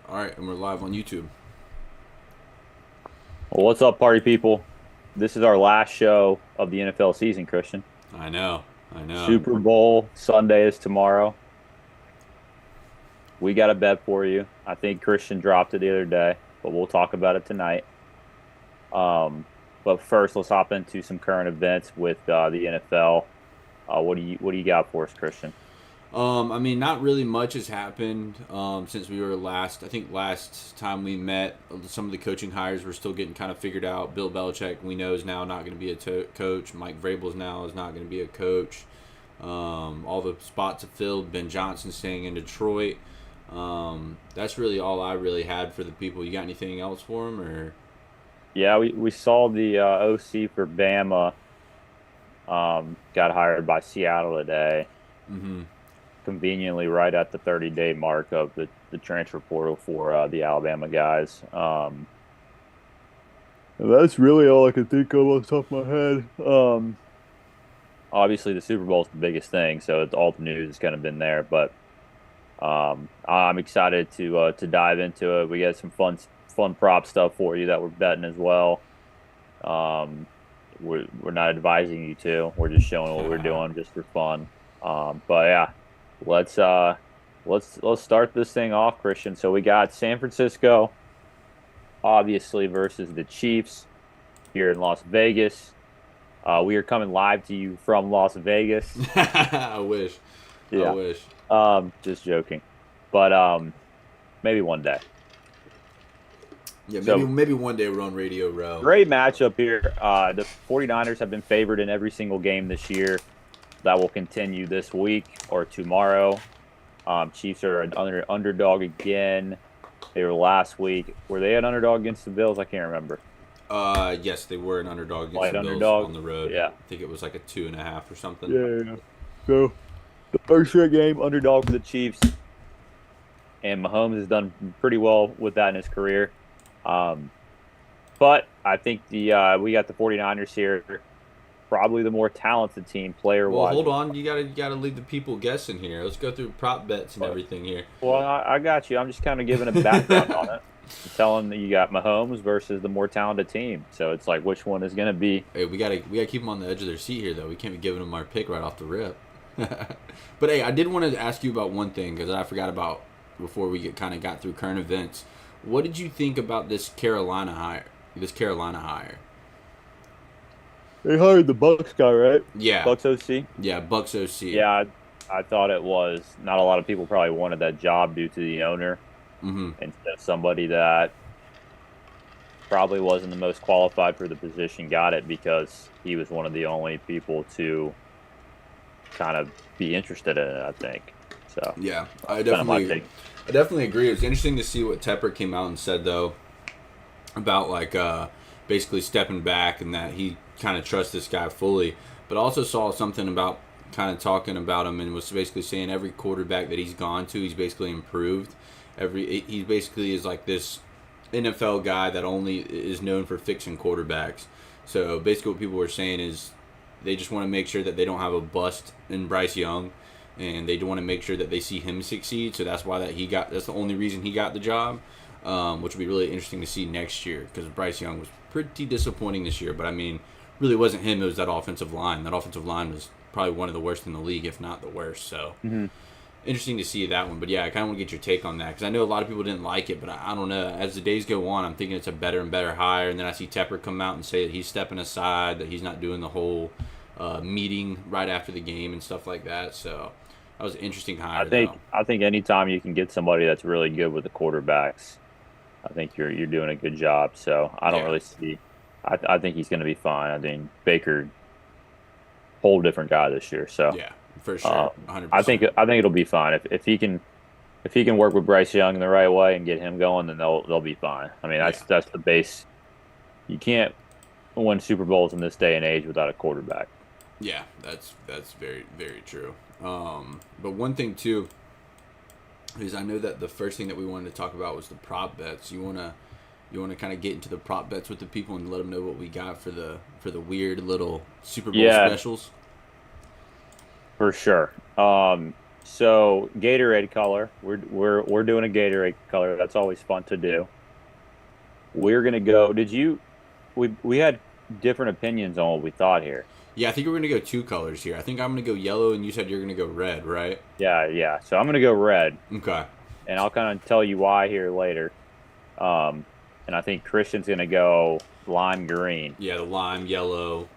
All right, and we're live on YouTube. Well, what's up, party people? This is our last show of the NFL season, Christian. I know, I know. Super Bowl Sunday is tomorrow. We got a bet for you. I think Christian dropped it the other day, but we'll talk about it tonight. Um, but first, let's hop into some current events with the NFL. What do you got for us, Christian? I mean, not really much has happened since we were last. I think last time we met, some of the coaching hires were still getting kind of figured out. Bill Belichick, we know, is now not going to be a coach. Mike Vrabel now is not going to be a coach. All the spots are filled. Ben Johnson staying in Detroit. That's really all I really had for the people. You got anything else for them, or? Yeah, we saw the OC for Bama got hired by Seattle today, Mm-hmm. conveniently right at the 30-day mark of the transfer portal for the Alabama guys. That's really all I can think of off the top of my head. Obviously, the Super Bowl is the biggest thing, so it's all the news has kind of been there. But I'm excited to dive into it. We got some fun prop stuff for you that we're betting as well. Um, we're not advising you to. We're just showing what we're doing just for fun. But yeah, let's uh let's start this thing off, Christian. So we got San Francisco, obviously, versus the Chiefs here in Las Vegas. We are coming live to you from Las Vegas. I wish. I Yeah. wish. Just joking. But maybe one day. Yeah, maybe So maybe one day we're on Radio Row. great matchup here. The 49ers have been favored in every single game this year. That will continue this week or tomorrow. Chiefs are an underdog again. They were last week. Were they an underdog against the Bills? I can't remember. Yes, they were an underdog against Light the Bills underdog. on the road. Yeah. I think it was like a 2.5 or something. Yeah. So the first straight game, underdog for the Chiefs, and Mahomes has done pretty well with that in his career. Um, but I think the we got the 49ers here, probably the more talented team player Well, wise. hold on. You gotta leave the people guessing here. Let's go through prop bets and But everything here. well, I got you. I'm just kind of giving a background on it. I'm telling that you got Mahomes versus the more talented team. So it's like which one is going to be. Hey, we gotta keep them on the edge of their seat here, though. We can't be giving them our pick right off the rip. But hey, I did want to ask you about one thing because I forgot about before we kind of got through current events. What did you think about this Carolina hire? This Carolina hire? They hired the Bucks guy, right? Yeah, Bucks OC. yeah, Bucks OC. Yeah, I thought it was. Not a lot of people probably wanted that job due to the owner Mm-hmm. instead of somebody that probably wasn't the most qualified for the position got it because he was one of the only people to kind of be interested in it, I think. So Yeah, that's kind of my take. I definitely agree. It was interesting to see what Tepper came out and said though about like basically stepping back and that he kind of trusts this guy fully. But also saw something about kind of talking about him and was basically saying every quarterback that he's gone to, he's basically improved. He basically is like this NFL guy that only is known for fixing quarterbacks. So basically, what people were saying is they just want to make sure that they don't have a bust in Bryce Young, and they want to make sure that they see him succeed. So that's why that's the only reason he got the job, which will be really interesting to see next year because Bryce Young was pretty disappointing this year. But I mean, really wasn't him; it was that offensive line. That offensive line was probably one of the worst in the league, if not the worst. So Hmm. interesting to see that one. But yeah, I kind of want to get your take on that because I know a lot of people didn't like it, but I don't know. As the days go on, I'm thinking it's a better and better hire, and then I see Tepper come out and say that he's stepping aside, that he's not doing the whole meeting right after the game and stuff like that. So that was an interesting I hire, think though. I think anytime you can get somebody that's really good with the quarterbacks, I think you're doing a good job. So I don't Yeah, really see. I think he's going to be fine. I think Baker, whole different guy this year. So yeah, for sure, um, 100%. I think it'll be fine if he can work with Bryce Young in the right way and get him going, then they'll be fine. I mean Yeah, that's the base. You can't win Super Bowls in this day and age without a quarterback. yeah, that's very very true. But one thing too is I know that the first thing that we wanted to talk about was the prop bets. You wanna kind of get into the prop bets with the people and let them know what we got for the weird little Super Bowl Yeah, specials. for sure. So Gatorade color. We're doing a Gatorade color. That's always fun to do. We're gonna go. Did you? We had different opinions on what we thought here. Yeah, I think we're gonna go 2 colors here. I think I'm gonna go yellow, and you said you're gonna go red, right? Yeah, yeah. So I'm gonna go red, Okay. and I'll kind of tell you why here later. Um, and I think Christian's gonna go lime green, Yeah, the lime, yellow,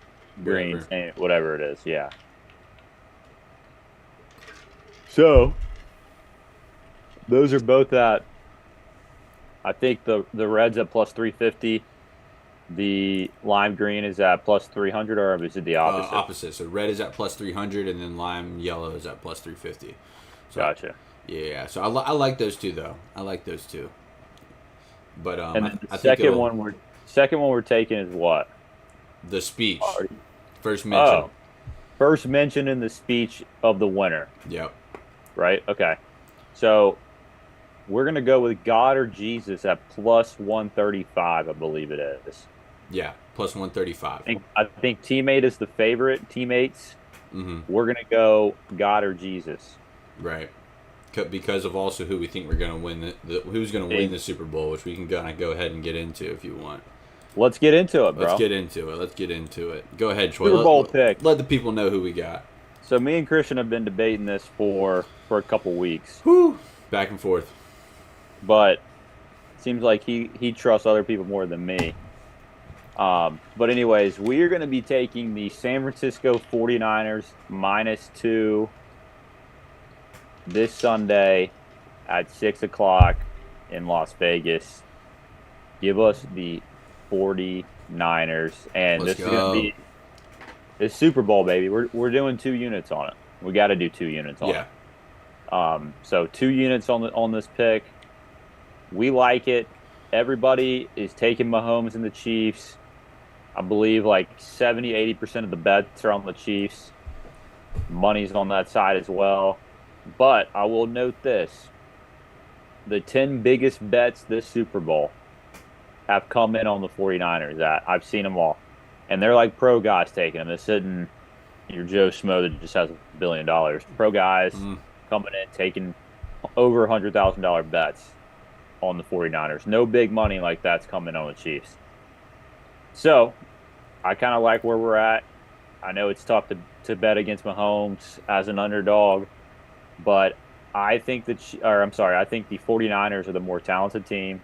green, whatever. whatever it is. Yeah. So those are both at. I think the red's at plus 350. The lime green is at plus 300, or is it the opposite? Opposite. So red is at plus 300, and then lime yellow is at plus 350. So Gotcha. yeah, so I like those two though. I like those two. But And then the I think second one we're taking is what? the speech Already- first mention. Oh, first mention in the speech of the winner, Yep. right? Okay. So we're gonna go with God or Jesus at plus 135, I believe it is. Yeah. Plus 135. I think teammate is the favorite. Teammates, Mm-hmm. we're gonna go God or Jesus. Right. Because of also who we think we're gonna win who's gonna win the Super Bowl, which we can kind of go ahead and get into if you want. Let's get into it, bro. Let's get into it. Let's get into it. Go ahead, Troy. Super Bowl pick. Let the people know who we got. So me and Christian have been debating this for a couple weeks, Whew. Back and forth. but it seems like he trusts other people more than me. But anyways, we are going to be taking the San Francisco 49ers -2 this Sunday at 6 o'clock in Las Vegas. Give us the 49ers, and Let's this is going to be it's Super Bowl, baby. We're doing 2 units on it. We got to do 2 units on Yeah. it. So 2 units on this pick. We like it. Everybody is taking Mahomes and the Chiefs. I believe like 70-80% of the bets are on the Chiefs. Money's on that side as well. But I will note this. The 10 biggest bets this Super Bowl have come in on the 49ers. I've seen them all. And they're like pro guys taking them. This isn't your Joe Schmo that just has $1 billion. Pro guys coming in, taking over $100,000 bets on the 49ers. No big money like that's coming on the Chiefs. So I kind of like where we're at. I know it's tough to bet against Mahomes as an underdog, but I think I think the 49ers are the more talented team.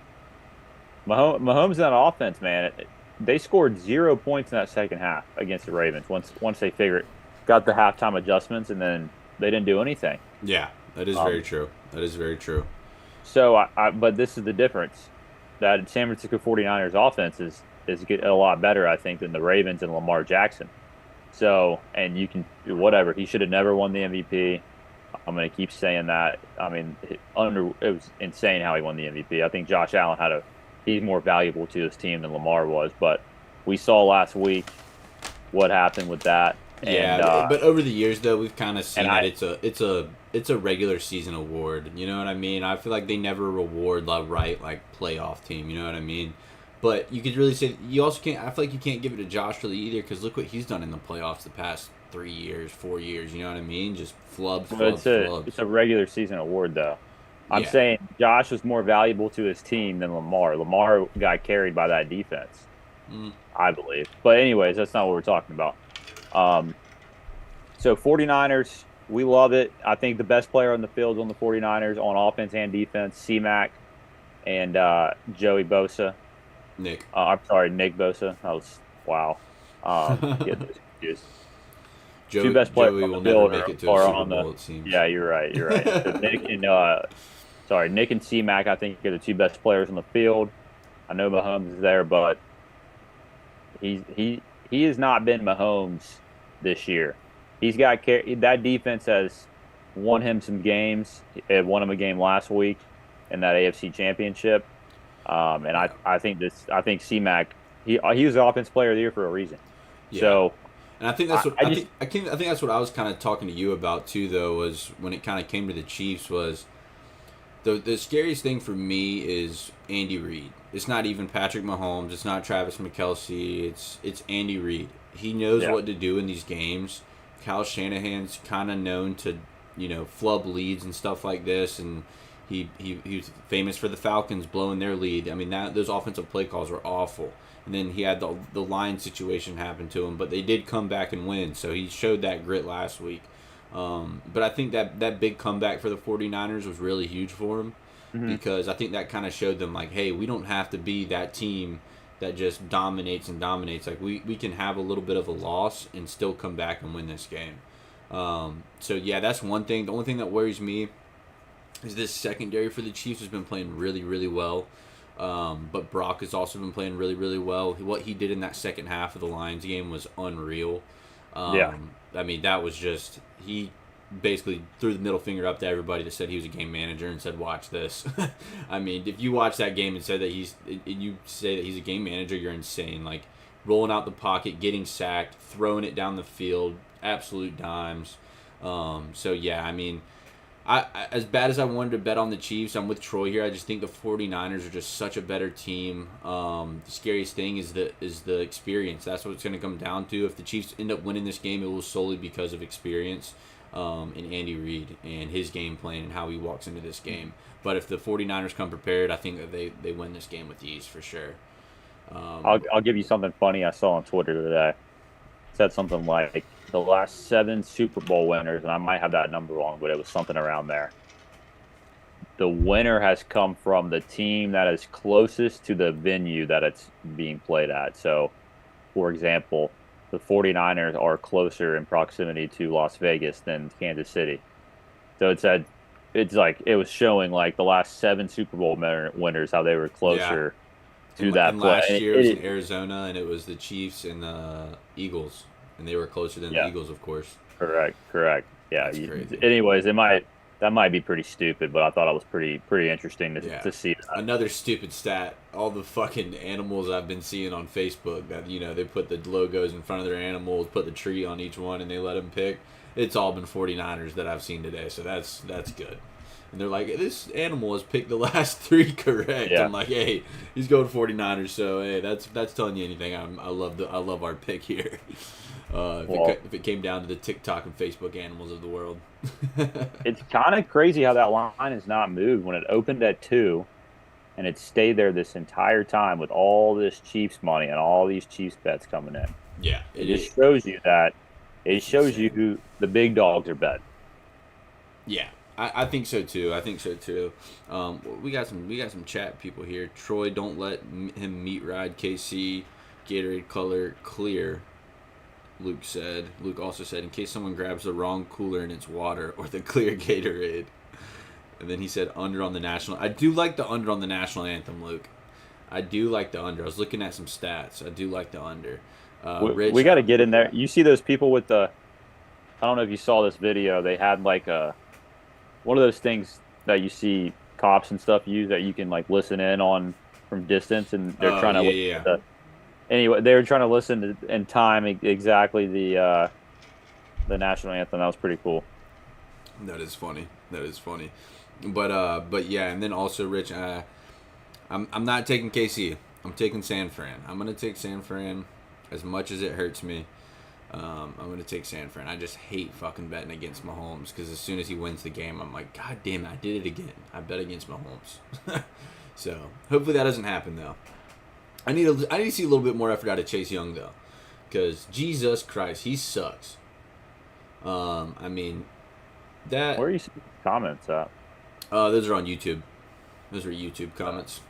Mahomes in that offense, man, they scored 0 points in that second half against the Ravens. Once they got the halftime adjustments, and then they didn't do anything. Yeah, that is very true. That is very true. So, but this is the difference. That San Francisco 49ers offense is a lot better, I think, than the Ravens and Lamar Jackson. So, and you can whatever. He should have never won the MVP. I'm going to keep saying that. I mean, it was insane how he won the MVP. I think Josh Allen he's more valuable to his team than Lamar was. But we saw last week what happened with that. Yeah, and, but over the years though, we've kind of seen that it's a regular season award. You know what I mean? I feel like they never reward the right like playoff team. You know what I mean? But you could really say you also can't. I feel like you can't give it to Josh really either because look what he's done in the playoffs the past 3 years, 4 years. You know what I mean? Just flubs. It's a regular season award though. I'm saying Josh was more valuable to his team than Lamar. Lamar got carried by that defense, I believe. But anyways, that's not what we're talking about. So 49ers, we love it. I think the best player on the field is on the 49ers on offense and defense, C-Mac and Joey Bosa. I'm sorry, Nick Bosa. That was, wow. Get those confused. Two best players on the field are on the. It seems. Yeah, you're right. You're right. So Nick and C-Mac, I think, are the 2 best players on the field. I know Mahomes is there, but he has not been Mahomes this year. He's got that defense has won him some games. It won him a game last week in that AFC Championship. And I think C-Mac he was the offensive player of the year for a reason. Yeah. So. And I think that's what I think that's what I was kind of talking to you about too, though, was when it kind of came to the Chiefs was the scariest thing for me is Andy Reid. It's not even Patrick Mahomes. It's not Travis McKelsey. It's Andy Reid. He knows what to do in these games. Kyle Shanahan's kind of known to flub leads and stuff like this, and he was famous for the Falcons blowing their lead. I mean, those offensive play calls were awful. And then he had the line situation happen to him, but they did come back and win. So he showed that grit last week. But I think that big comeback for the 49ers was really huge for him, because I think that kind of showed them, like, hey, we don't have to be that team that just dominates and dominates. Like, we can have a little bit of a loss and still come back and win this game. So, yeah, that's one thing. The only thing that worries me is this secondary for the Chiefs has been playing really, really well. But Brock has also been playing really, really well. What he did in that second half of the Lions game was unreal. Yeah. I mean, that was just, he basically threw the middle finger up to everybody that said he was a game manager and said, watch this. I mean, if you watch that game and you say that he's a game manager, you're insane. Like, rolling out the pocket, getting sacked, throwing it down the field, absolute dimes. So, yeah, I mean, as bad as I wanted to bet on the Chiefs, I'm with Troy here. I just think the 49ers are just such a better team. The scariest thing is the experience. That's what it's going to come down to. If the Chiefs end up winning this game, it will solely because of experience in Andy Reid and his game plan and how he walks into this game. But if the 49ers come prepared, I think that they win this game with ease for sure. I'll give you something funny I saw on Twitter today. It said something like the last 7 Super Bowl winners, and I might have that number wrong, but it was something around there. The winner has come from the team that is closest to the venue that it's being played at. So, for example, the 49ers are closer in proximity to Las Vegas than Kansas City. So it was showing like the last 7 Super Bowl winners, how they were closer to that and play. Last year it was in Arizona, and it was the Chiefs and the Eagles, and they were closer than the Eagles, of course. Correct. Yeah. That's crazy. Anyways, that might be pretty stupid, but I thought it was pretty interesting to see that. Another stupid stat. All the fucking animals I've been seeing on Facebook that, they put the logos in front of their animals, put the tree on each one, and they let them pick. It's all been 49ers that I've seen today, so that's good. And they're like, this animal has picked the last 3 correct. Yeah. I'm like, hey, he's going 49ers, so hey, that's telling you anything. I love our pick here. If it came down to the TikTok and Facebook animals of the world. It's kind of crazy how that line has not moved when it opened at 2, and it stayed there this entire time with all this Chiefs money and all these Chiefs bets coming in. Yeah, it just shows you that. It shows you who the big dogs are betting. Yeah. I think so too. We got some chat people here. Troy, don't let him meat ride KC. Gatorade color clear. Luke also said, in case someone grabs the wrong cooler and it's water or the clear Gatorade. And then he said under on the national. I do like the under on the national anthem, Luke. I do like the under. I was looking at some stats. I do like the under. Rich, we got to get in there. You see those people with I don't know if you saw this video. They had like one of those things that you see cops and stuff use that you can like listen in on from distance, and they're trying to anyway, they were trying to listen to and time exactly the national anthem. That was pretty cool. That is funny. But yeah, and then also, Rich, I'm not taking KC. I'm taking San Fran. I'm gonna take San Fran, as much as it hurts me. I'm going to take San Fran. I just hate fucking betting against Mahomes, because as soon as he wins the game, I'm like, God damn it, I did it again. I bet against Mahomes. So hopefully that doesn't happen, though. I need to see a little bit more effort out of Chase Young, though, because Jesus Christ, he sucks. I mean, that. Where are you seeing comments at? Those are on YouTube. Those are YouTube comments.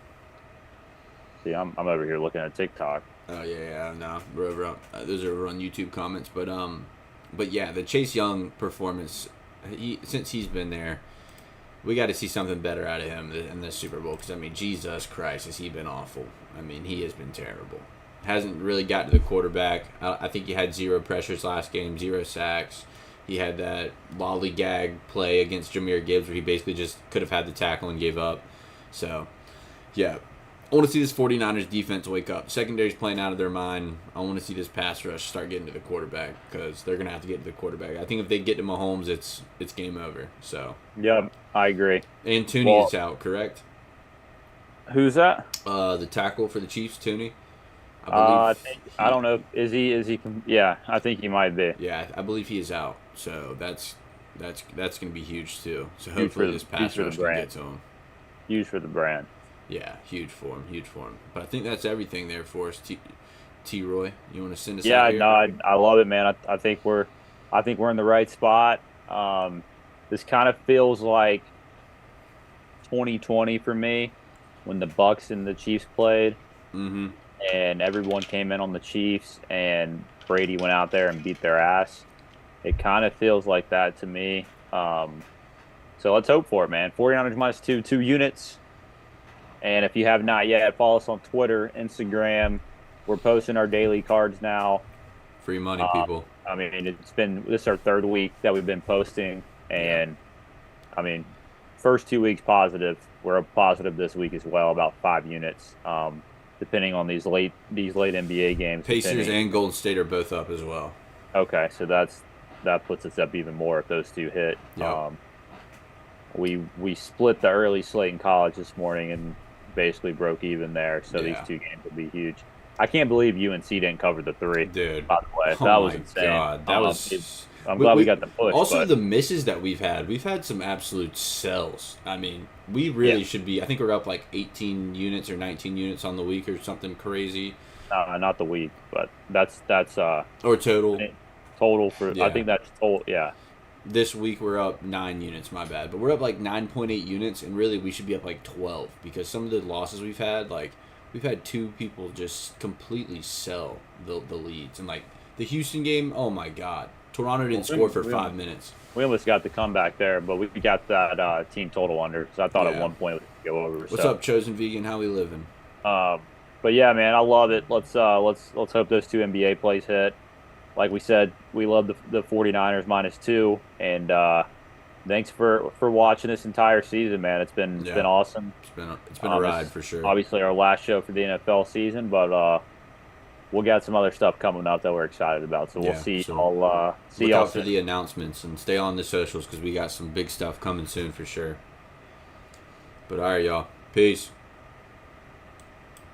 See, I'm over here looking at TikTok. Oh yeah, no, we're over on, those are over on YouTube comments, but yeah, the Chase Young performance, since he's been there, we got to see something better out of him in this Super Bowl, because I mean, Jesus Christ, has he been awful? I mean, he has been terrible. Hasn't really got to the quarterback. I think he had 0 pressures last game, 0 sacks. He had that lollygag play against Jahmyr Gibbs where he basically just could have had the tackle and gave up. So, yeah. I want to see this 49ers defense wake up. Secondary's playing out of their mind. I want to see this pass rush start getting to the quarterback, because they're going to have to get to the quarterback. I think if they get to Mahomes, it's game over. So. Yeah, I agree. And Tooney is out, correct? Who's that? The tackle for the Chiefs, Tooney. I don't know. Is he? Yeah, I think he might be. Yeah, I believe he is out. So that's That's going to be huge too. So Huge for hopefully the this huge pass for the rush can brand. get to him. Huge for the brand. Yeah, huge for him. Huge for him. But I think that's everything there for us. T. Roy, you want to send us out Yeah, here? no, I love it, man. I think we're in the right spot. This kind of feels like 2020 for me when the Bucks and the Chiefs played, Mm-hmm. and everyone came in on the Chiefs, and Brady went out there and beat their ass. It kind of feels like that to me. So let's hope for it, man. 49ers minus two units. And if you have not yet, follow us on Twitter, Instagram. We're posting our daily cards now. Free money, people. I mean, this is our third week that we've been posting, Yeah. and I mean, first 2 weeks positive. We're positive this week as well, about 5 units, depending on these late NBA games. Pacers and Golden State are both up as well. Okay, so that puts us up even more if those two hit. Yep. We split the early slate in college this morning and basically broke even there. So Yeah. these two games will be huge. I can't believe UNC didn't cover the 3. Dude. By the way, Oh that was my insane. God. That was. I'm glad we got the push. Also, but the misses that we've had some absolute sells. I mean, we really should be. I think we're up like 18 units or 19 units on the week or something crazy. not the week, but that's Or total. total for. Yeah. I think that's total. Yeah. This week we're up 9 units. My bad, but we're up like 9.8 units, and really we should be up like 12 because some of the losses we've had, like we've had 2 people just completely sell the leads, and like the Houston game. Oh my God. Toronto didn't score for 5 minutes. We almost got the comeback there, but we got that team total under. So I thought at one point it would go over. What's up, Chosen Vegan? How we living? But yeah, man, I love it. Let's hope those 2 NBA plays hit. Like we said, we love the 49ers -2, and thanks for watching this entire season, man. It's been awesome. It's been a ride for sure. Obviously, our last show for the NFL season, but we'll got some other stuff coming up that we're excited about. So we'll see. I'll see look y'all out for soon. the announcements and stay on the socials because we got some big stuff coming soon for sure. But all right, y'all. Peace.